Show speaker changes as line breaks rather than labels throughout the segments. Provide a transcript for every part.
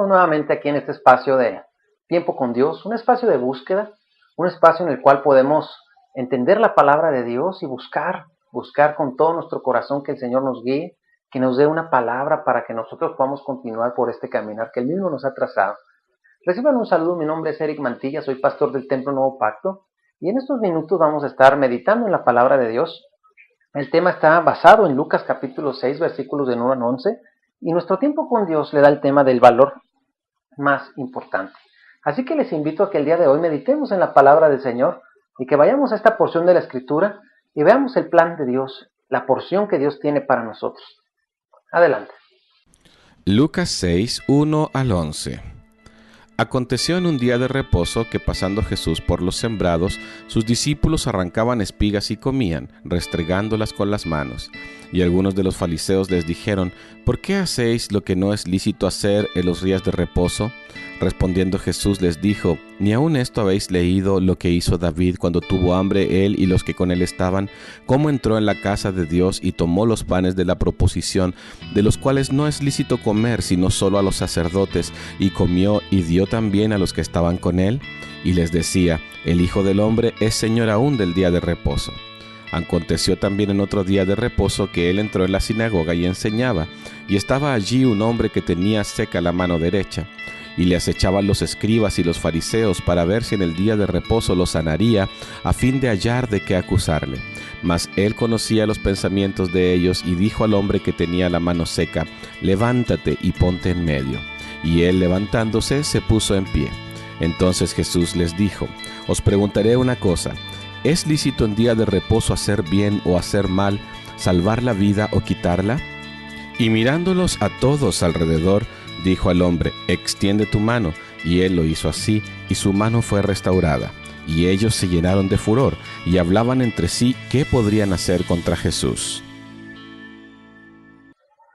nuevamente aquí en este espacio de tiempo con Dios, un espacio de búsqueda, un espacio en el cual podemos entender la palabra de Dios y buscar con todo nuestro corazón que el Señor nos guíe, que nos dé una palabra para que nosotros podamos continuar por este caminar que Él mismo nos ha trazado. Reciban un saludo, mi nombre es Eric Mantilla, soy pastor del Templo Nuevo Pacto y en estos minutos vamos a estar meditando en la palabra de Dios. El tema está basado en Lucas capítulo 6, versículos de 9 al 11, y nuestro tiempo con Dios le da el tema del valor más importante. Así que les invito a que el día de hoy meditemos en la palabra del Señor y que vayamos a esta porción de la Escritura y veamos el plan de Dios, la porción que Dios tiene para nosotros. Adelante.
Lucas 6, 1 al 11. Aconteció en un día de reposo que pasando Jesús por los sembrados, sus discípulos arrancaban espigas y comían, restregándolas con las manos. Y algunos de los fariseos les dijeron: ¿Por qué hacéis lo que no es lícito hacer en los días de reposo? Respondiendo Jesús les dijo: ¿Ni aun esto habéis leído lo que hizo David cuando tuvo hambre él y los que con él estaban? Cómo entró en la casa de Dios y tomó los panes de la proposición, de los cuales no es lícito comer sino solo a los sacerdotes, y comió y dio también a los que estaban con él. Y les decía: el Hijo del Hombre es Señor aún del día de reposo. Aconteció también en otro día de reposo que él entró en la sinagoga y enseñaba, y estaba allí un hombre que tenía seca la mano derecha. Y le acechaban los escribas y los fariseos para ver si en el día de reposo lo sanaría, a fin de hallar de qué acusarle. Mas él conocía los pensamientos de ellos y dijo al hombre que tenía la mano seca: levántate y ponte en medio. Y él, levantándose, se puso en pie. Entonces Jesús les dijo: os preguntaré una cosa, ¿es lícito en día de reposo hacer bien o hacer mal, salvar la vida o quitarla? Y mirándolos a todos alrededor, dijo al hombre: extiende tu mano. Y él lo hizo así, y su mano fue restaurada. Y ellos se llenaron de furor, y hablaban entre sí qué podrían hacer contra Jesús.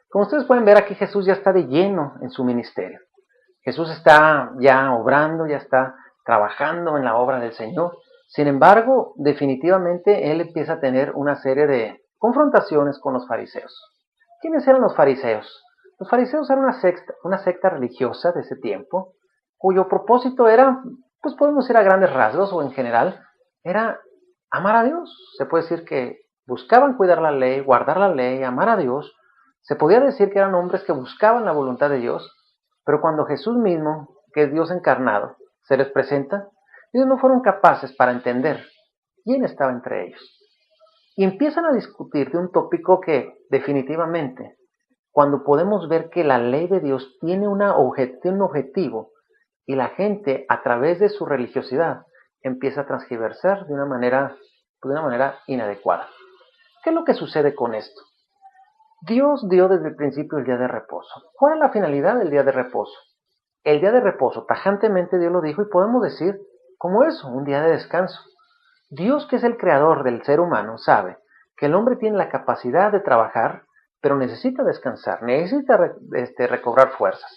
Como ustedes pueden ver, aquí Jesús ya está de lleno en su ministerio. Jesús está ya obrando, ya está trabajando en la obra del Señor. Sin embargo, definitivamente Él empieza a tener una serie de confrontaciones con los fariseos. ¿Quiénes eran los fariseos? Los fariseos eran una secta religiosa de ese tiempo, cuyo propósito era, pues podemos decir a grandes rasgos o en general, era amar a Dios. Se puede decir que buscaban cuidar la ley, guardar la ley, amar a Dios. Se podía decir que eran hombres que buscaban la voluntad de Dios, pero cuando Jesús mismo, que es Dios encarnado, se les presenta, ellos no fueron capaces para entender quién estaba entre ellos. Y empiezan a discutir de un tópico que definitivamente, cuando podemos ver que la ley de Dios tiene un objetivo y la gente a través de su religiosidad empieza a transgiversar de una manera inadecuada. ¿Qué es lo que sucede con esto? Dios dio desde el principio el día de reposo. ¿Cuál es la finalidad del día de reposo? El día de reposo, tajantemente Dios lo dijo y podemos decir como eso, un día de descanso. Dios, que es el creador del ser humano, sabe que el hombre tiene la capacidad de trabajar, pero necesita descansar, necesita recobrar fuerzas.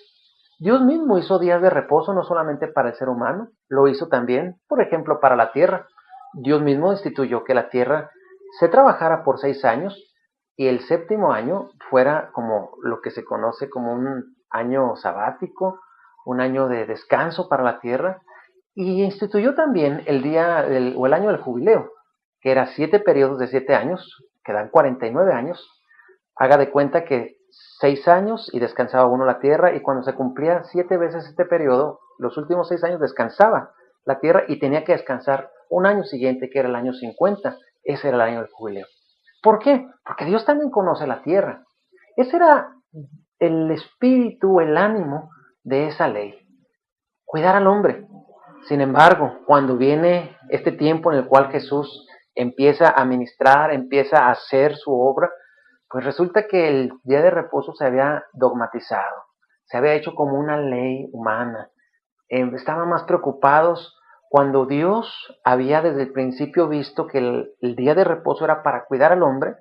Dios mismo hizo días de reposo no solamente para el ser humano, lo hizo también, por ejemplo, para la tierra. Dios mismo instituyó que la tierra se trabajara por 6 años y el séptimo año fuera como lo que se conoce como un año sabático, un año de descanso para la tierra, y instituyó también el año del jubileo, que era 7 periodos de 7 años, que dan 49 años. Haga de cuenta que 6 años y descansaba uno la tierra, y cuando se cumplía 7 veces este periodo, los últimos 6 años descansaba la tierra y tenía que descansar un año siguiente, que era el año 50. Ese era el año del jubileo. ¿Por qué? Porque Dios también conoce la tierra. Ese era el espíritu, el ánimo de esa ley. Cuidar al hombre. Sin embargo, cuando viene este tiempo en el cual Jesús empieza a ministrar, empieza a hacer su obra, pues resulta que el día de reposo se había dogmatizado, se había hecho como una ley humana. Estaban más preocupados cuando Dios había desde el principio visto que el día de reposo era para cuidar al hombre.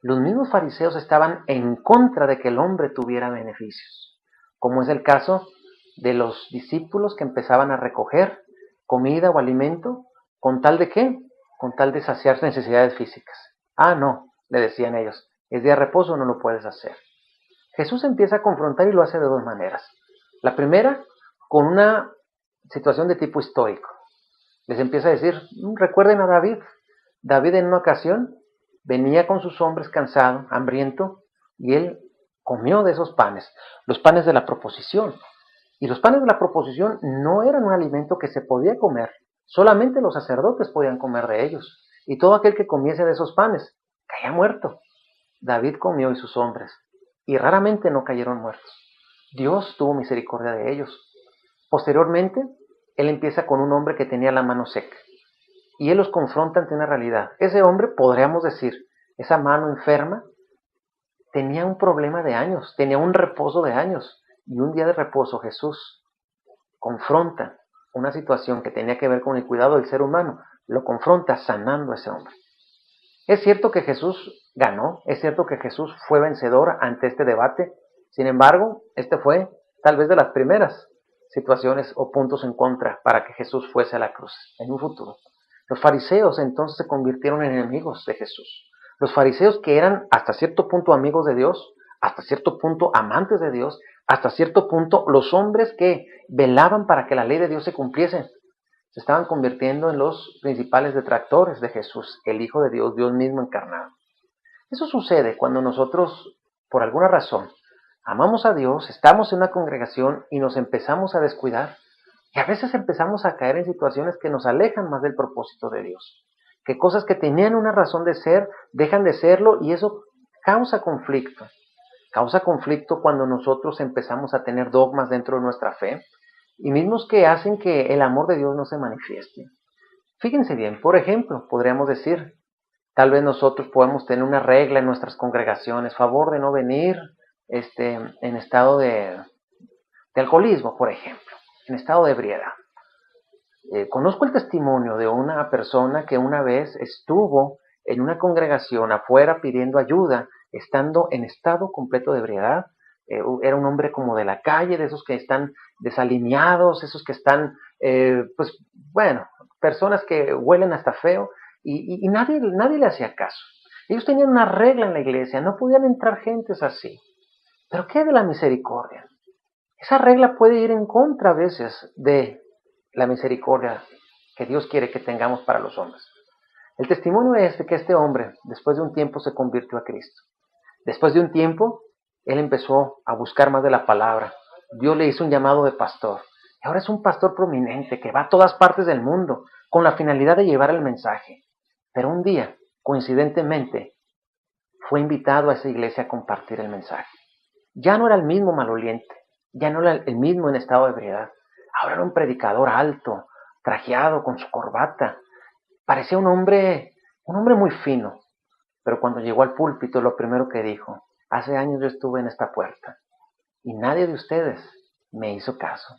Los mismos fariseos estaban en contra de que el hombre tuviera beneficios, como es el caso de los discípulos que empezaban a recoger comida o alimento, ¿con tal de qué? Con tal de saciar necesidades físicas. Ah, no, le decían ellos, es día de reposo, no lo puedes hacer. Jesús empieza a confrontar y lo hace de dos maneras. La primera, con una situación de tipo histórico. Les empieza a decir, recuerden a David. David en una ocasión venía con sus hombres cansado, hambriento, y él comió de esos panes, los panes de la proposición. Y los panes de la proposición no eran un alimento que se podía comer, solamente los sacerdotes podían comer de ellos. Y todo aquel que comiese de esos panes caía muerto. David comió y sus hombres, y raramente no cayeron muertos. Dios tuvo misericordia de ellos. Posteriormente, él empieza con un hombre que tenía la mano seca, y él los confronta ante una realidad. Ese hombre, podríamos decir, esa mano enferma, tenía un problema de años, tenía un reposo de años, y un día de reposo Jesús confronta una situación que tenía que ver con el cuidado del ser humano, lo confronta sanando a ese hombre. Es cierto que Jesús ganó, es cierto que Jesús fue vencedor ante este debate, sin embargo, este fue tal vez de las primeras situaciones o puntos en contra para que Jesús fuese a la cruz en un futuro. Los fariseos entonces se convirtieron en enemigos de Jesús. Los fariseos, que eran hasta cierto punto amigos de Dios, hasta cierto punto amantes de Dios, hasta cierto punto los hombres que velaban para que la ley de Dios se cumpliese, se estaban convirtiendo en los principales detractores de Jesús, el Hijo de Dios, Dios mismo encarnado. Eso sucede cuando nosotros, por alguna razón, amamos a Dios, estamos en una congregación y nos empezamos a descuidar. Y a veces empezamos a caer en situaciones que nos alejan más del propósito de Dios. Que cosas que tenían una razón de ser, dejan de serlo, y eso causa conflicto. Causa conflicto cuando nosotros empezamos a tener dogmas dentro de nuestra fe, y mismos que hacen que el amor de Dios no se manifieste. Fíjense bien, por ejemplo, podríamos decir, tal vez nosotros podemos tener una regla en nuestras congregaciones, favor de no venir en estado de alcoholismo, por ejemplo, en estado de ebriedad. Conozco el testimonio de una persona que una vez estuvo en una congregación afuera pidiendo ayuda, estando en estado completo de ebriedad. Era un hombre como de la calle, de esos que están desalineados, esos que están, personas que huelen hasta feo, y nadie le hacía caso. Ellos tenían una regla en la iglesia, no podían entrar gentes así. Pero ¿qué de la misericordia? Esa regla puede ir en contra a veces de la misericordia que Dios quiere que tengamos para los hombres. El testimonio es de que este hombre, después de un tiempo, se convirtió a Cristo. Después de un tiempo, él empezó a buscar más de la palabra. Dios le hizo un llamado de pastor. Y ahora es un pastor prominente que va a todas partes del mundo con la finalidad de llevar el mensaje. Pero un día, coincidentemente, fue invitado a esa iglesia a compartir el mensaje. Ya no era el mismo maloliente, ya no era el mismo en estado de ebriedad. Ahora era un predicador alto, trajeado con su corbata. Parecía un hombre muy fino. Pero cuando llegó al púlpito, lo primero que dijo: hace años yo estuve en esta puerta y nadie de ustedes me hizo caso.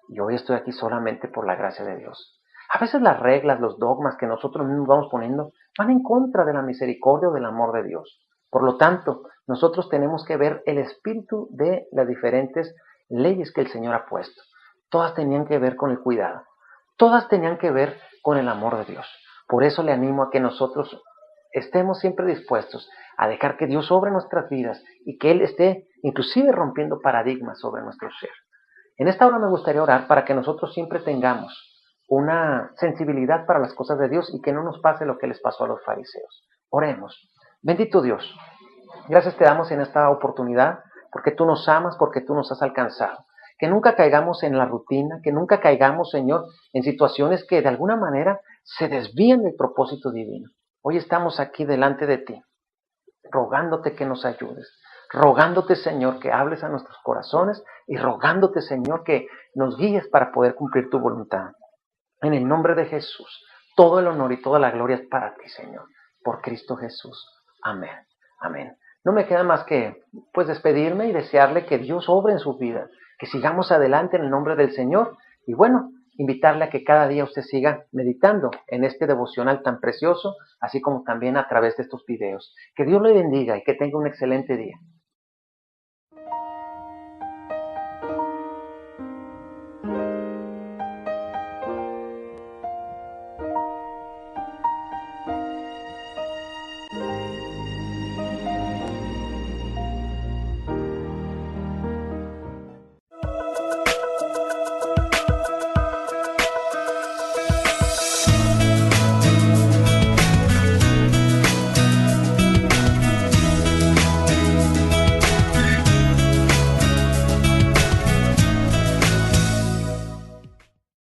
Y hoy estoy aquí solamente por la gracia de Dios. A veces las reglas, los dogmas que nosotros mismos vamos poniendo van en contra de la misericordia o del amor de Dios. Por lo tanto, nosotros tenemos que ver el espíritu de las diferentes leyes que el Señor ha puesto. Todas tenían que ver con el cuidado. Todas tenían que ver con el amor de Dios. Por eso le animo a que nosotros estemos siempre dispuestos a dejar que Dios obre nuestras vidas y que Él esté inclusive rompiendo paradigmas sobre nuestro ser. En esta hora me gustaría orar para que nosotros siempre tengamos una sensibilidad para las cosas de Dios y que no nos pase lo que les pasó a los fariseos. Oremos. Bendito Dios, gracias te damos en esta oportunidad porque tú nos amas, porque tú nos has alcanzado. Que nunca caigamos en la rutina, que nunca caigamos, Señor, en situaciones que de alguna manera se desvían del propósito divino. Hoy estamos aquí delante de ti, rogándote que nos ayudes, rogándote, Señor, que hables a nuestros corazones y rogándote, Señor, que nos guíes para poder cumplir tu voluntad. En el nombre de Jesús, todo el honor y toda la gloria es para ti, Señor, por Cristo Jesús. Amén. Amén. No me queda más que despedirme y desearle que Dios obre en su vida, que sigamos adelante en el nombre del Señor y invitarle a que cada día usted siga meditando en este devocional tan precioso, así como también a través de estos videos. Que Dios le bendiga y que tenga un excelente día.